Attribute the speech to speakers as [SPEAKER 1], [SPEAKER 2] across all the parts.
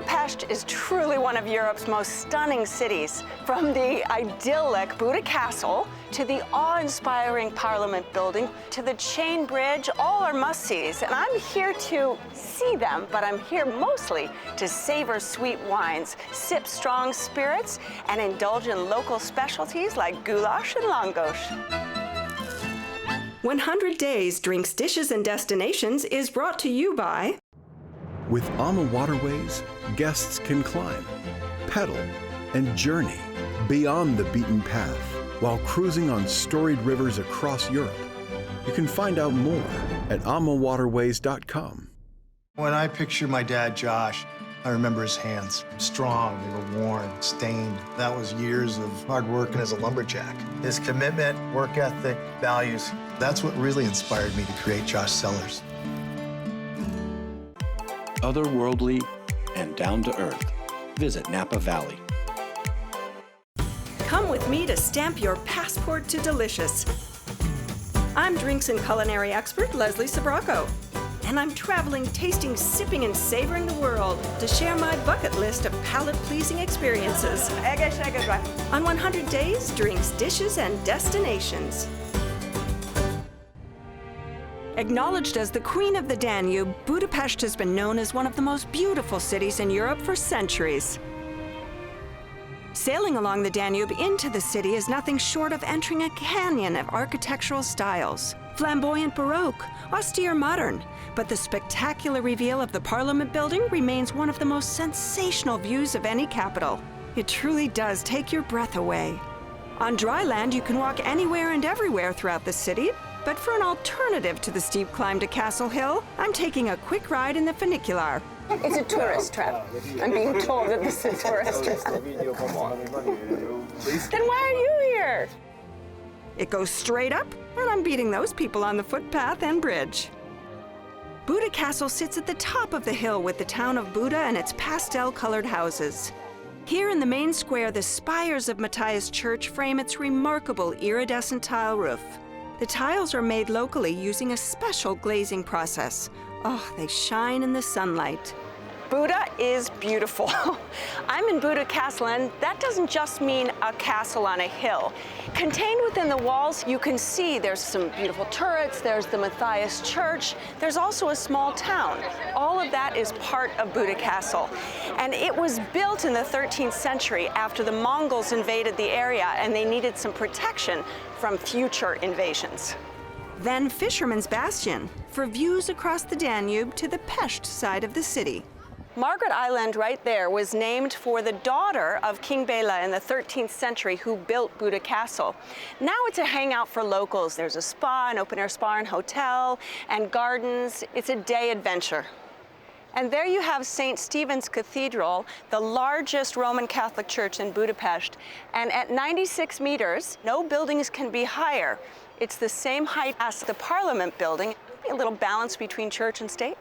[SPEAKER 1] Budapest is truly one of Europe's most stunning cities. From the idyllic Buda Castle to the awe-inspiring Parliament building to the chain bridge, all are must-sees. And I'm here to see them, but I'm here mostly to savor sweet wines, sip strong spirits, and indulge in local specialties like Goulash and Lángos. 100 Days Drinks, Dishes, and Destinations is brought to you by...
[SPEAKER 2] With AMA Waterways, guests can climb, pedal, and journey beyond the beaten path while cruising on storied rivers across Europe. You can find out more at amawaterways.com.
[SPEAKER 3] When I picture my dad, Josh, I remember his hands. Strong, they were worn, stained. That was years of hard working as a lumberjack. His commitment, work ethic, values, that's what really inspired me to create Josh Cellars.
[SPEAKER 4] Otherworldly and down to earth. Visit Napa Valley.
[SPEAKER 1] Come with me to stamp your passport to delicious. I'm drinks and culinary expert Leslie Sbrocco, and I'm traveling, tasting, sipping, and savoring the world to share my bucket list of palate-pleasing experiences on 100 Days, Drinks, Dishes, and Destinations. Acknowledged as the Queen of the Danube, Budapest has been known as one of the most beautiful cities in Europe for centuries. Sailing along the Danube into the city is nothing short of entering a canyon of architectural styles. Flamboyant Baroque, austere modern, but the spectacular reveal of the Parliament building remains one of the most sensational views of any capital. It truly does take your breath away. On dry land, you can walk anywhere and everywhere throughout the city, but for an alternative to the steep climb to Castle Hill, I'm taking a quick ride in the funicular. It's a tourist trap. I'm being told that this is a tourist trap. Then why are you here? It goes straight up, and I'm beating those people on the footpath and bridge. Buda Castle sits at the top of the hill with the town of Buda and its pastel-colored houses. Here in the main square, the spires of Matthias Church frame its remarkable iridescent tile roof. The tiles are made locally using a special glazing process. Oh, they shine in the sunlight. Buda is beautiful. I'm in Buda Castle, and that doesn't just mean a castle on a hill. Contained within the walls, you can see there's some beautiful turrets, there's the Matthias Church, there's also a small town. All of that is part of Buda Castle. And it was built in the 13th century after the Mongols invaded the area and they needed some protection from future invasions. Then Fisherman's Bastion, for views across the Danube to the Pest side of the city. Margaret Island right there was named for the daughter of King Bela in the 13th century who built Buda Castle. Now it's a hangout for locals. There's a spa, an open-air spa and hotel, and gardens. It's a day adventure. And there you have St. Stephen's Cathedral, the largest Roman Catholic church in Budapest. And at 96 meters, no buildings can be higher. It's the same height as the Parliament building, a little balance between church and state.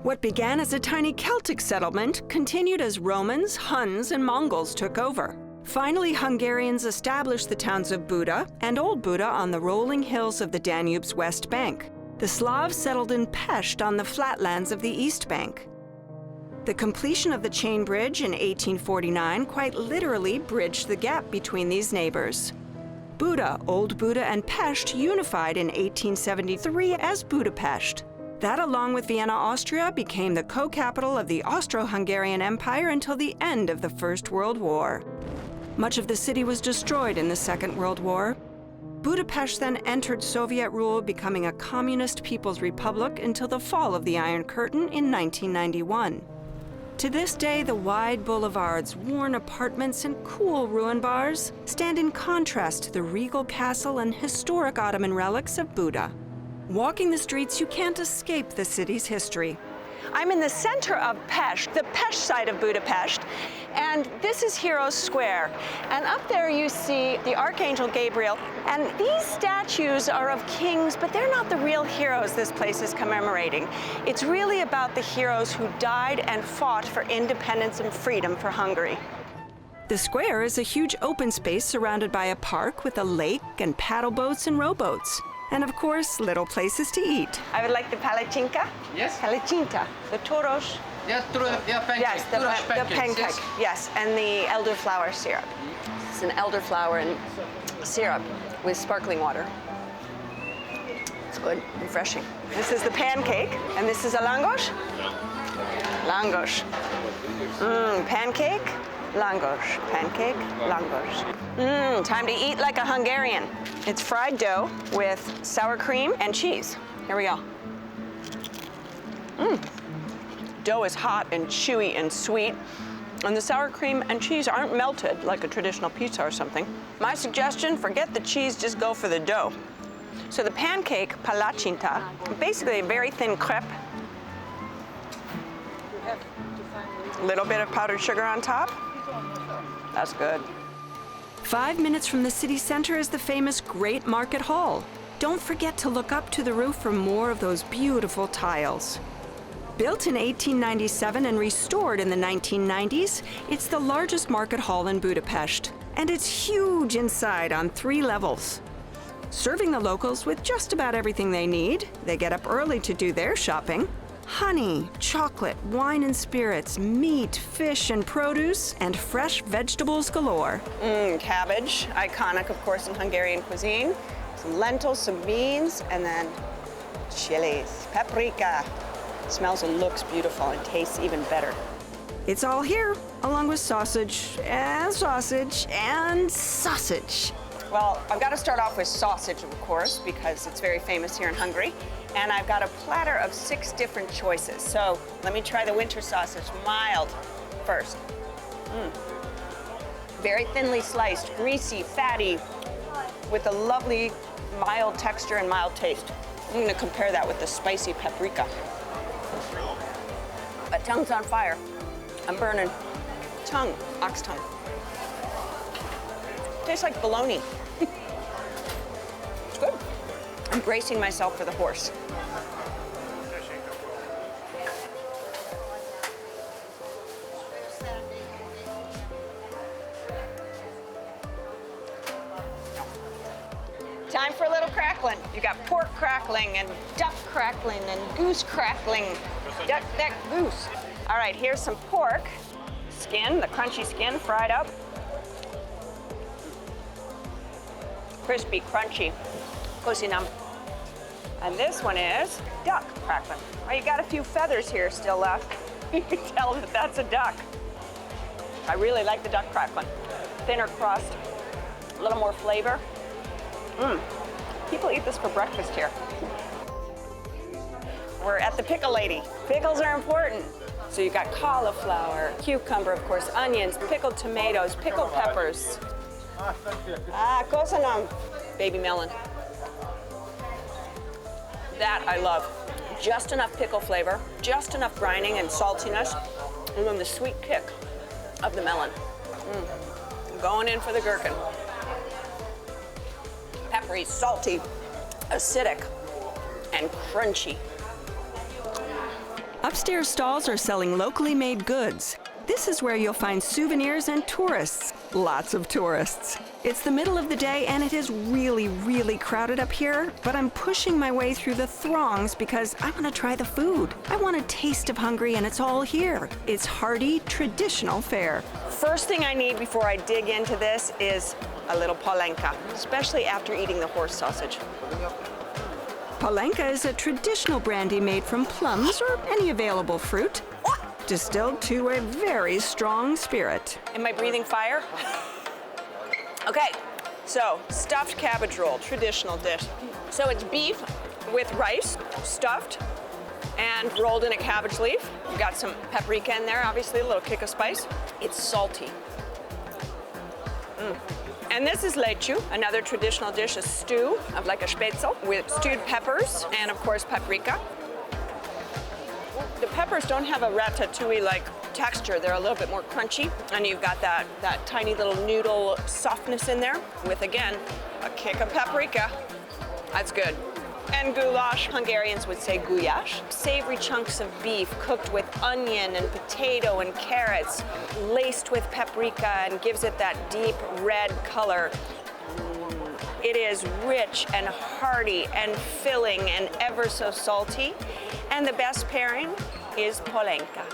[SPEAKER 1] What began as a tiny Celtic settlement continued as Romans, Huns, and Mongols took over. Finally, Hungarians established the towns of Buda and Old Buda on the rolling hills of the Danube's west bank. The Slavs settled in Pest on the flatlands of the east bank. The completion of the chain bridge in 1849 quite literally bridged the gap between these neighbors. Buda, Old Buda, and Pest unified in 1873 as Budapest. That, along with Vienna, Austria, became the co-capital of the Austro-Hungarian Empire until the end of the First World War. Much of the city was destroyed in the Second World War. Budapest then entered Soviet rule, becoming a communist people's republic until the fall of the Iron Curtain in 1991. To this day, the wide boulevards, worn apartments, and cool ruin bars stand in contrast to the regal castle and historic Ottoman relics of Buda. Walking the streets, you can't escape the city's history. I'm in the center of Pest, the Pest side of Budapest, and this is Heroes Square. And up there you see the Archangel Gabriel, and these statues are of kings, but they're not the real heroes this place is commemorating. It's really about the heroes who died and fought for independence and freedom for Hungary. The square is a huge open space surrounded by a park with a lake and paddle boats and rowboats. And of course, little places to eat. I would like the palinka.
[SPEAKER 5] Yes.
[SPEAKER 1] Palinka. The toros.
[SPEAKER 5] Yeah, pancake.
[SPEAKER 1] Yes, the
[SPEAKER 5] pancakes,
[SPEAKER 1] pancake. Yes, and the elderflower syrup. It's an elderflower and syrup with sparkling water. It's good, refreshing. This is the pancake, and this is a langos. Langos. Pancake, langos. Pancake, langos. Time to eat like a Hungarian. It's fried dough with sour cream and cheese. Here we go. Dough is hot and chewy and sweet, and the sour cream and cheese aren't melted like a traditional pizza or something. My suggestion, forget the cheese, just go for the dough. So the pancake, pálinka, basically a very thin crepe. A little bit of powdered sugar on top. That's good. 5 minutes from the city center is the famous Great Market Hall. Don't forget to look up to the roof for more of those beautiful tiles. Built in 1897 and restored in the 1990s, it's the largest market hall in Budapest, and it's huge inside on 3 levels. Serving the locals with just about everything they need, they get up early to do their shopping. Honey, chocolate, wine and spirits, meat, fish and produce, and fresh vegetables galore. Cabbage, iconic of course in Hungarian cuisine. Some lentils, some beans, and then chilies, paprika. Smells and looks beautiful and tastes even better. It's all here, along with sausage and sausage and sausage. Well, I've got to start off with sausage, of course, because it's very famous here in Hungary. And I've got a platter of 6 different choices. So let me try the winter sausage, mild first. Very thinly sliced, greasy, fatty, with a lovely mild texture and mild taste. I'm going to compare that with the spicy paprika. My tongue's on fire. I'm burning. Tongue, ox tongue. Tastes like bologna. It's good. I'm bracing myself for the horse. Time for a little crackling. You got pork crackling and duck crackling and goose crackling. Duck, goose. All right, here's some pork skin, the crunchy skin fried up. Crispy, crunchy, cocinam. And this one is duck crackling. Well, you got a few feathers here still left. You can tell that that's a duck. I really like the duck crackling. Thinner crust, a little more flavor. People eat this for breakfast here. We're at the pickle lady. Pickles are important. So you've got cauliflower, cucumber, of course, onions, pickled tomatoes, pickled peppers. Kosanam, baby melon. That I love. Just enough pickle flavor, just enough brining and saltiness, and then the sweet kick of the melon. Going in for the gherkin. Peppery, salty, acidic, and crunchy. Upstairs stalls are selling locally made goods. This is where you'll find souvenirs and tourists. Lots of tourists. It's the middle of the day and it is really, really crowded up here, but I'm pushing my way through the throngs because I want to try the food. I want a taste of Hungary and it's all here. It's hearty, traditional fare. First thing I need before I dig into this is a little pálinka, especially after eating the horse sausage. Pálinka is a traditional brandy made from plums or any available fruit, distilled to a very strong spirit. Am I breathing fire? Okay, so stuffed cabbage roll, traditional dish. So it's beef with rice, stuffed, and rolled in a cabbage leaf. You've got some paprika in there, obviously, a little kick of spice. It's salty. And this is lechu, another traditional dish, a stew of like a spätzle with stewed peppers and of course paprika. The peppers don't have a ratatouille-like texture. They're a little bit more crunchy. And you've got that tiny little noodle softness in there with, again, a kick of paprika. That's good. And goulash, Hungarians would say goulash. Savory chunks of beef cooked with onion and potato and carrots, laced with paprika and gives it that deep red color. It is rich and hearty and filling and ever so salty. And the best pairing is pálinka.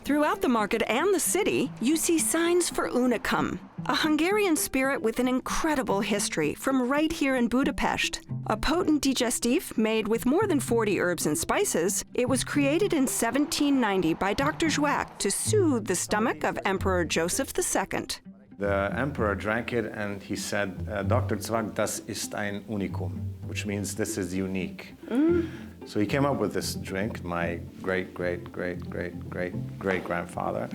[SPEAKER 1] Throughout the market and the city, you see signs for Unicum, a Hungarian spirit with an incredible history from right here in Budapest. A potent digestif made with more than 40 herbs and spices, it was created in 1790 by Dr. Zwack to soothe the stomach of Emperor Joseph II.
[SPEAKER 5] The emperor drank it and he said, Dr. Zwack, das ist ein Unikum, which means this is unique. So he came up with this drink, my great-great-great-great-great-great-grandfather.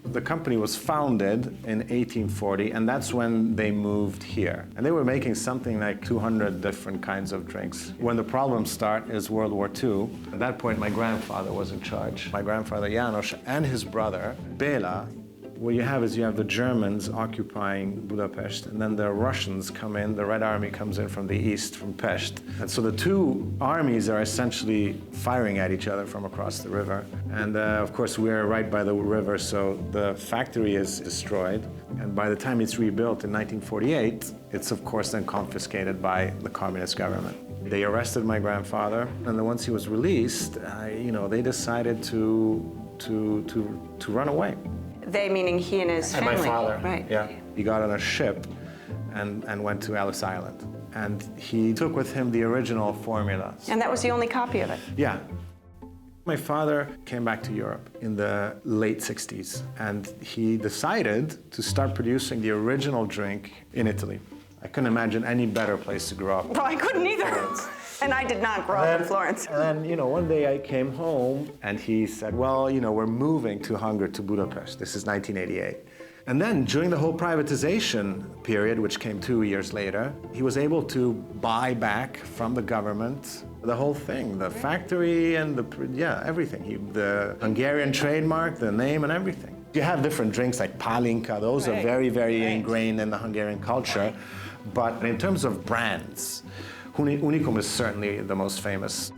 [SPEAKER 5] The company was founded in 1840, and that's when they moved here. And they were making something like 200 different kinds of drinks. When the problems start is World War II. At that point, my grandfather was in charge. My grandfather János and his brother, Béla. What you have is you have the Germans occupying Budapest, and then the Russians come in, the Red Army comes in from the east, from Pest. And so the two armies are essentially firing at each other from across the river. And of course, we're right by the river, so the factory is destroyed. And by the time it's rebuilt in 1948, it's of course then confiscated by the communist government. They arrested my grandfather, and then once he was released, they decided to run away.
[SPEAKER 1] They meaning he and his family.
[SPEAKER 5] And my father,
[SPEAKER 1] right?
[SPEAKER 5] Yeah. He got on a ship and went to Ellis Island. And he took with him the original formula.
[SPEAKER 1] And that was the only copy of it?
[SPEAKER 5] Yeah. My father came back to Europe in the late 60s, and he decided to start producing the original drink in Italy. I couldn't imagine any better place to grow up.
[SPEAKER 1] Well, I couldn't either. And I did not grow up in Florence.
[SPEAKER 5] And then, one day I came home and he said, well, we're moving to Hungary, to Budapest. This is 1988. And then during the whole privatization period, which came 2 years later, he was able to buy back from the government the whole thing, the factory and everything. The Hungarian trademark, the name and everything. You have different drinks like pálinka. Those are very, very ingrained in the Hungarian culture. But in terms of brands, Unicum is certainly the most famous.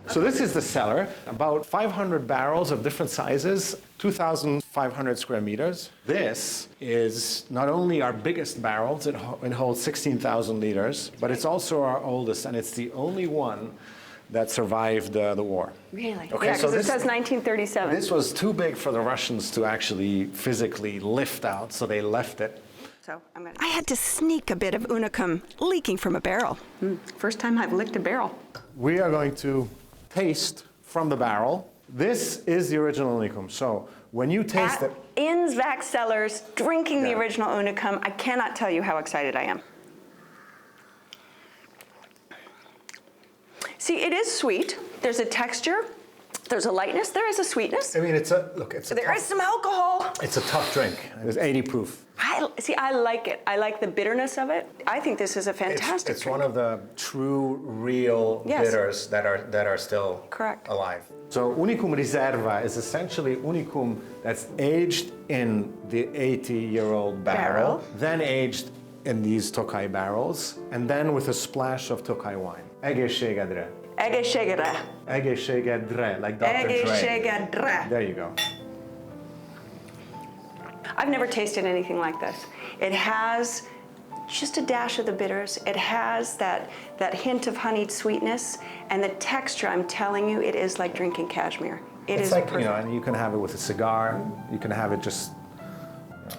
[SPEAKER 5] So this is the cellar, about 500 barrels of different sizes, 2,500 square meters. This is not only our biggest barrels, it holds 16,000 liters, but it's also our oldest, and it's the only one that survived the war.
[SPEAKER 1] Really?
[SPEAKER 5] Okay,
[SPEAKER 1] Yeah, because
[SPEAKER 5] so
[SPEAKER 1] it says 1937.
[SPEAKER 5] This was too big for the Russians to actually physically lift out, so they left it.
[SPEAKER 1] So I had to sneak a bit of Unicum leaking from a barrel. First time I've licked a barrel.
[SPEAKER 5] We are going to taste from the barrel. This is the original Unicum. So when you taste it...
[SPEAKER 1] In Zwack Cellars, drinking the original Unicum, I cannot tell you how excited I am. See, it is sweet. There's a texture. There's a lightness. There is a sweetness.
[SPEAKER 5] I mean,
[SPEAKER 1] There is some alcohol.
[SPEAKER 5] It's a tough drink. It's 80 proof.
[SPEAKER 1] I like it. I like the bitterness of it. I think this is a fantastic
[SPEAKER 5] It's
[SPEAKER 1] drink.
[SPEAKER 5] one of the true, real bitters that are still alive. So Unicum Riserva is essentially Unicum that's aged in the 80-year-old barrel, then aged in these Tokai barrels, and then with a splash of Tokai wine. Egészségedre.
[SPEAKER 1] Egészségedre.
[SPEAKER 5] Egészségedre, like Dr. Dre.
[SPEAKER 1] Egészségedre.
[SPEAKER 5] There you go.
[SPEAKER 1] I've never tasted anything like this. It has just a dash of the bitters. It has that hint of honeyed sweetness, and the texture, I'm telling you, it is like drinking cashmere. It's like, perfect.
[SPEAKER 5] And you can have it with a cigar. You can have it just...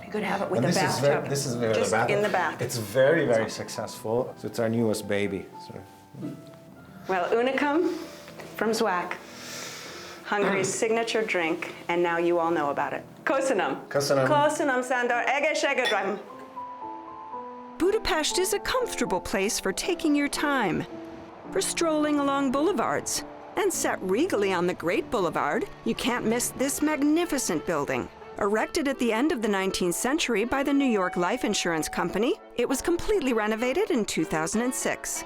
[SPEAKER 1] You could have it with a bathtub.
[SPEAKER 5] This is
[SPEAKER 1] just in the bath.
[SPEAKER 5] It's very, very successful. So it's our newest baby.
[SPEAKER 1] Well, Unicum from Zwack, Hungary's signature drink, and now you all know about it. Köszönöm. Köszönöm, Sándor. Egészségedre. Budapest is a comfortable place for taking your time, for strolling along boulevards. And set regally on the Great Boulevard, you can't miss this magnificent building. Erected at the end of the 19th century by the New York Life Insurance Company, it was completely renovated in 2006.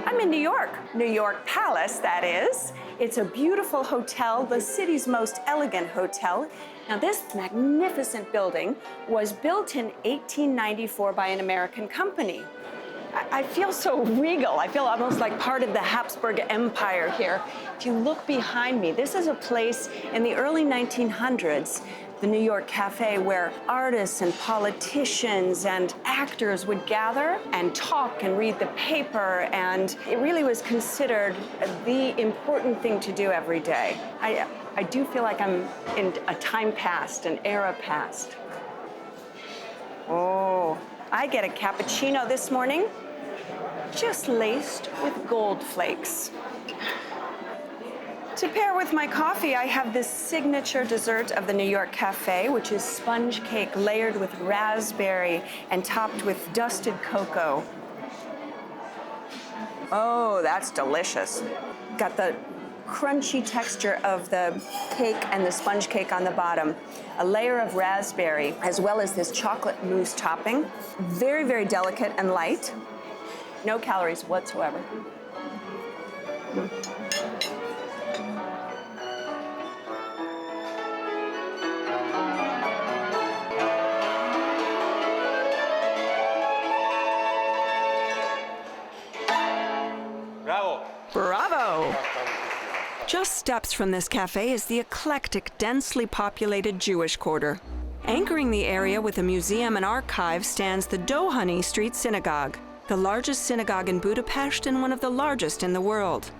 [SPEAKER 1] I'm in New York Palace, that is. It's a beautiful hotel, the city's most elegant hotel. Now, this magnificent building was built in 1894 by an American company. I feel so regal. I feel almost like part of the Habsburg Empire here. If you look behind me, this is a place in the early 1900s the New York Cafe, where artists and politicians and actors would gather and talk and read the paper, and it really was considered the important thing to do every day. I do feel like I'm in a time past, an era past. Oh, I get a cappuccino this morning, just laced with gold flakes. To pair with my coffee, I have this signature dessert of the New York Cafe, which is sponge cake layered with raspberry and topped with dusted cocoa. Oh, that's delicious. Got the crunchy texture of the cake and the sponge cake on the bottom, a layer of raspberry, as well as this chocolate mousse topping. Very, very delicate and light. No calories whatsoever. Bravo! Just steps from this cafe is the eclectic, densely populated Jewish quarter. Anchoring the area with a museum and archive stands the Doheny Street Synagogue, the largest synagogue in Budapest and one of the largest in the world.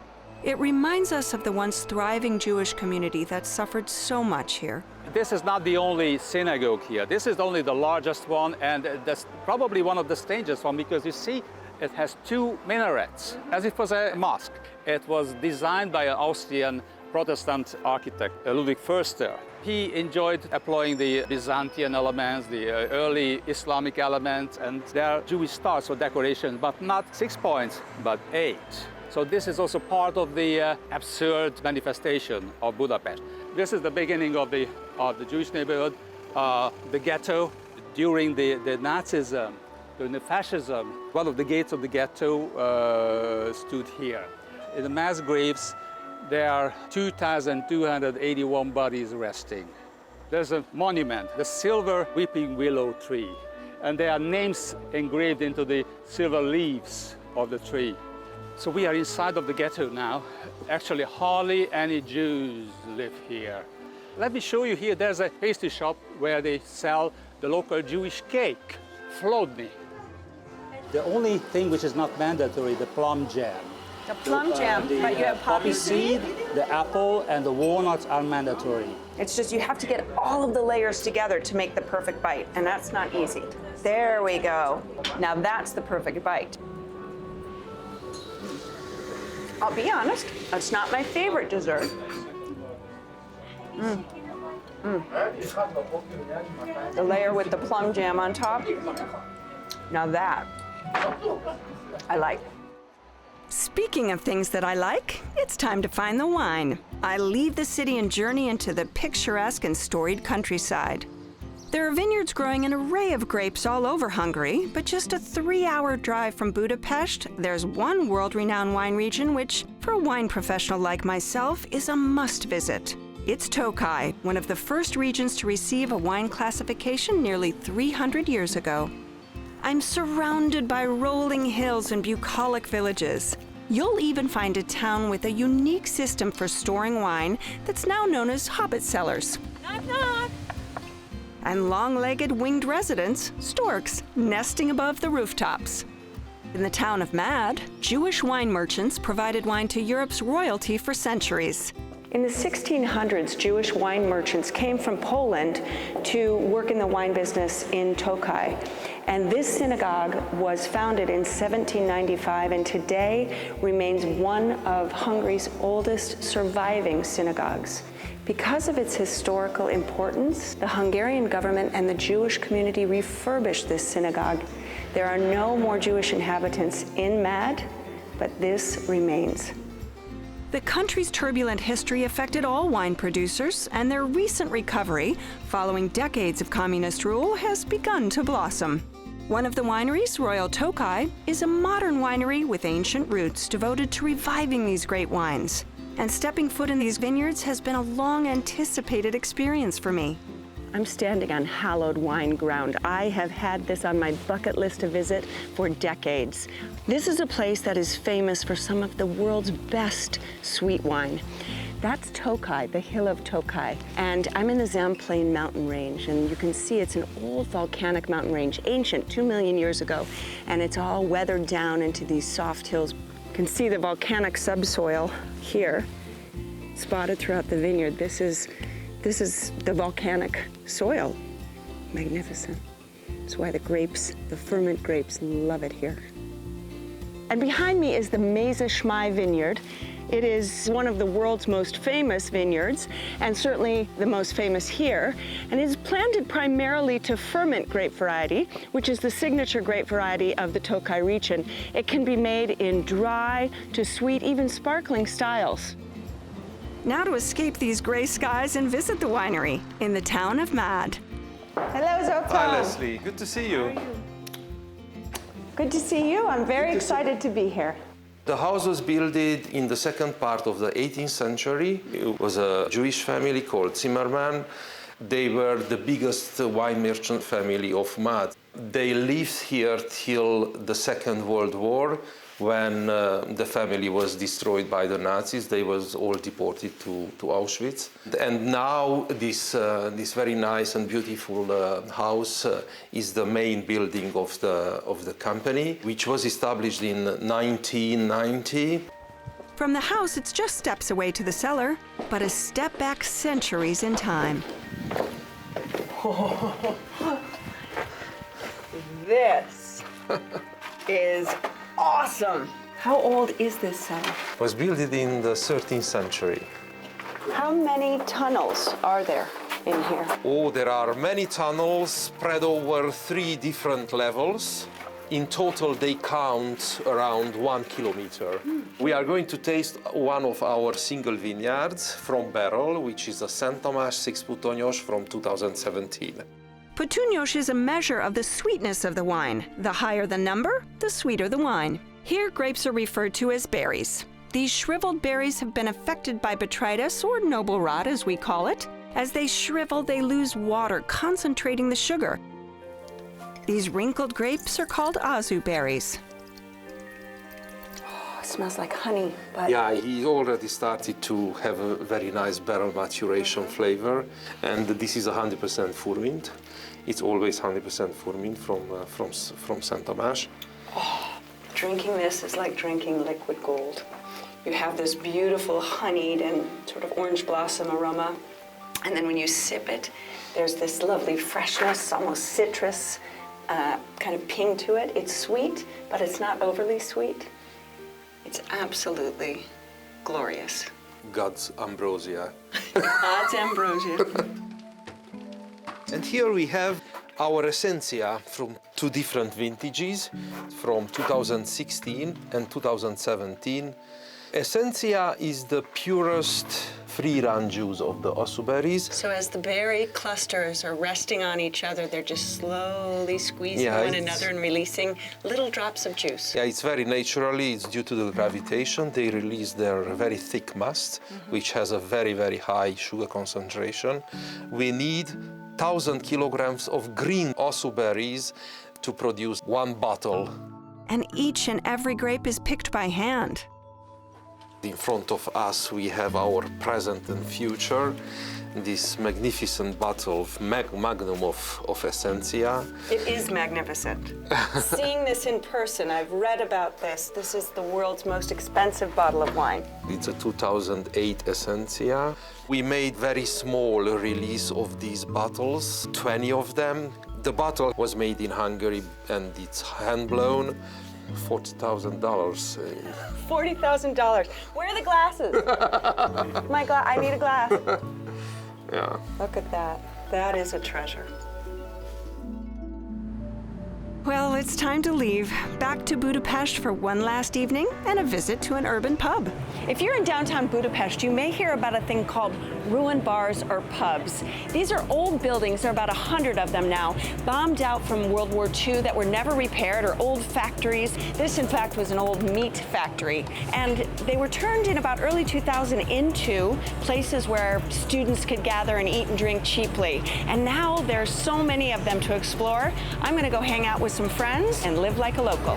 [SPEAKER 1] It reminds us of the once thriving Jewish community that suffered so much here.
[SPEAKER 6] This is not the only synagogue here. This is only the largest one, and that's probably one of the strangest one, because you see, it has two minarets, as if it was a mosque. It was designed by an Austrian Protestant architect, Ludwig Förster. He enjoyed employing the Byzantine elements, the early Islamic elements, and their Jewish stars for decoration, but not 6 points, but 8. So this is also part of the absurd manifestation of Budapest. This is the beginning of the Jewish neighborhood, the ghetto. During the Nazism, during the fascism, one of the gates of the ghetto stood here. In the mass graves, there are 2,281 bodies resting. There's a monument, the silver weeping willow tree, and there are names engraved into the silver leaves of the tree. So we are inside of the ghetto now. Actually, hardly any Jews live here. Let me show you here, there's a pastry shop where they sell the local Jewish cake, flodny. The only thing which is not mandatory, the plum jam.
[SPEAKER 1] The plum jam, but you have poppy seed?
[SPEAKER 6] The apple, and the walnuts are mandatory.
[SPEAKER 1] It's just you have to get all of the layers together to make the perfect bite, and that's not easy. There we go. Now that's the perfect bite. I'll be honest, it's not my favorite dessert. The layer with the plum jam on top, now that I like. Speaking of things that I like, it's time to find the wine. I leave the city and journey into the picturesque and storied countryside. There are vineyards growing an array of grapes all over Hungary, but just a 3-hour drive from Budapest, there's one world-renowned wine region which, for a wine professional like myself, is a must-visit. It's Tokai, one of the first regions to receive a wine classification nearly 300 years ago. I'm surrounded by rolling hills and bucolic villages. You'll even find a town with a unique system for storing wine that's now known as hobbit cellars. Knock, knock. And long-legged winged residents, storks, nesting above the rooftops. In the town of Mad, Jewish wine merchants provided wine to Europe's royalty for centuries. In the 1600s, Jewish wine merchants came from Poland to work in the wine business in Tokai. And this synagogue was founded in 1795 and today remains one of Hungary's oldest surviving synagogues. Because of its historical importance, the Hungarian government and the Jewish community refurbished this synagogue. There are no more Jewish inhabitants in Mad, but this remains. The country's turbulent history affected all wine producers, and their recent recovery, following decades of communist rule, has begun to blossom. One of the wineries, Royal Tokai, is a modern winery with ancient roots devoted to reviving these great wines. And stepping foot in these vineyards has been a long-anticipated experience for me. I'm standing on hallowed wine ground. I have had this on my bucket list to visit for decades. This is a place that is famous for some of the world's best sweet wine. That's Tokai, the hill of Tokai. And I'm in the Zamplain mountain range, and you can see it's an old volcanic mountain range, ancient, 2 million years ago, and it's all weathered down into these soft hills. You can see the volcanic subsoil here, spotted throughout the vineyard. This is the volcanic soil. Magnificent. That's why the grapes, the ferment grapes, love it here. And behind me is the Mesa Schmai vineyard. It is one of the world's most famous vineyards, and certainly the most famous here. And it is planted primarily to ferment grape variety, which is the signature grape variety of the Tokai region. It can be made in dry to sweet, even sparkling styles. Now to escape these gray skies and visit the winery in the town of Mad. Hello, Zoltan.
[SPEAKER 7] Hi, Leslie. Good to see you.
[SPEAKER 1] Good to see you. I'm very excited to be here.
[SPEAKER 7] The house was built in the second part of the 18th century. It was a Jewish family called Zimmerman. They were the biggest wine merchant family of Mad. They lived here till the Second World War, when the family was destroyed by the Nazis. They was all deported to Auschwitz. And now this very nice and beautiful house is the main building of the company, which was established in 1990.
[SPEAKER 1] From the house, it's just steps away to the cellar, but a step back centuries in time. This is awesome. How old is this cellar?
[SPEAKER 7] It was built in the 13th century.
[SPEAKER 1] How many tunnels are there in here?
[SPEAKER 7] Oh, there are many tunnels spread over 3 different levels. In total, they count around 1 kilometer. We are going to taste one of our single vineyards from barrel, which is a Saint Tomás 6 Puttonyos from 2017.
[SPEAKER 1] Puttonyos is a measure of the sweetness of the wine. The higher the number, the sweeter the wine. Here, grapes are referred to as berries. These shriveled berries have been affected by botrytis, or noble rot as we call it. As they shrivel, they lose water, concentrating the sugar. These wrinkled grapes are called azu berries. Oh, it smells like honey, but...
[SPEAKER 7] Yeah, he already started to have a very nice barrel maturation flavor, and this is 100% furmint. It's always 100% furmint from Saint Tomás.
[SPEAKER 1] Oh, drinking this is like drinking liquid gold. You have this beautiful honeyed and sort of orange blossom aroma, and then when you sip it, there's this lovely freshness, almost citrus, kind of ping to it. It's sweet, but it's not overly sweet. It's absolutely glorious.
[SPEAKER 7] God's ambrosia.
[SPEAKER 1] God's ambrosia.
[SPEAKER 7] And here we have our Essentia from 2 different vintages, from 2016 and 2017. Essentia is the purest free-run juice of the azu berries.
[SPEAKER 1] So as the berry clusters are resting on each other, they're just slowly squeezing one another and releasing little drops of juice.
[SPEAKER 7] Yeah, it's very naturally. It's due to the gravitation. They release their very thick must, which has a very, very high sugar concentration. We need 1,000 kilograms of green azu berries to produce 1 bottle.
[SPEAKER 1] And each and every grape is picked by hand.
[SPEAKER 7] In front of us, we have our present and future, this magnificent bottle of magnum of Essentia.
[SPEAKER 1] It is magnificent. Seeing this in person, I've read about this. This is the world's most expensive bottle of wine.
[SPEAKER 7] It's a 2008 Essentia. We made very small release of these bottles, 20 of them. The bottle was made in Hungary and it's hand-blown. $40,000.
[SPEAKER 1] $40,000. Where are the glasses? I need a glass.
[SPEAKER 7] Yeah.
[SPEAKER 1] Look at that. That is a treasure. Well, it's time to leave. Back to Budapest for one last evening and a visit to an urban pub. If you're in downtown Budapest, you may hear about a thing called ruined bars or pubs. These are old buildings, there are about 100 of them now, bombed out from World War II that were never repaired, or old factories. This, in fact, was an old meat factory. And they were turned in about early 2000 into places where students could gather and eat and drink cheaply. And now there's so many of them to explore. I'm gonna go hang out with some friends and live like a local.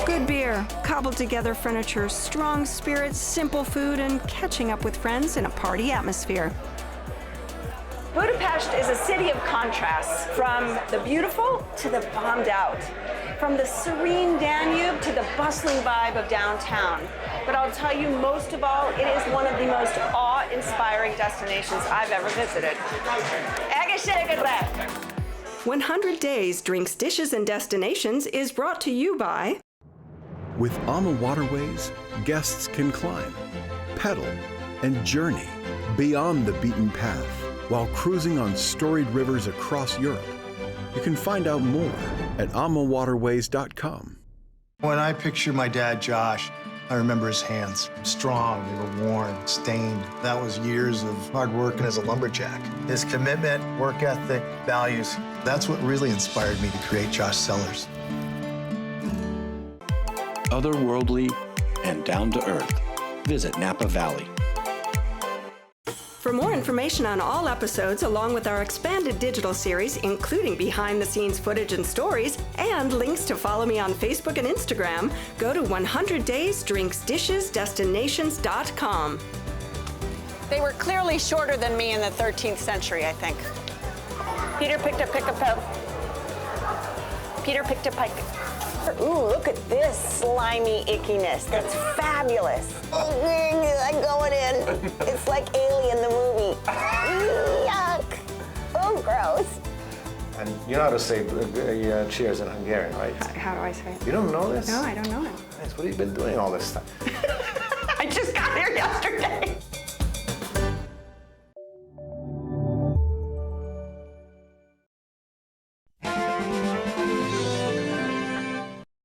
[SPEAKER 1] Good beer, cobbled together furniture, strong spirits, simple food, and catching up with friends in a party atmosphere. Budapest is a city of contrasts, from the beautiful to the bombed out, from the serene Danube to the bustling vibe of downtown. But I'll tell you, most of all, it is one of the most awe-inspiring destinations I've ever visited. 100 Days, Drinks, Dishes, and Destinations is brought to you by...
[SPEAKER 2] With AMA waterways, guests can climb, pedal, and journey beyond the beaten path while cruising on storied rivers across Europe. You can find out more at amawaterways.com.
[SPEAKER 3] When I picture my dad, Josh, I remember his hands. Strong, they were worn, stained. That was years of hard working as a lumberjack. His commitment, work ethic, values, that's what really inspired me to create Josh Cellars.
[SPEAKER 4] Otherworldly and down to earth. Visit Napa Valley.
[SPEAKER 1] For more information on all episodes, along with our expanded digital series, including behind-the-scenes footage and stories, and links to follow me on Facebook and Instagram, go to 100daysdrinksdishesdestinations.com.
[SPEAKER 8] They were clearly shorter than me in the 13th century, I think. Peter picked a pike. Ooh, look at this slimy ickiness. That's fabulous. I'm going in. It's like Alien the movie. Yuck. Oh, gross.
[SPEAKER 5] And you know how to say cheers in Hungarian, right?
[SPEAKER 1] How do I say it?
[SPEAKER 5] You don't know this?
[SPEAKER 1] No, I don't know it.
[SPEAKER 5] That's what you've been doing all this time.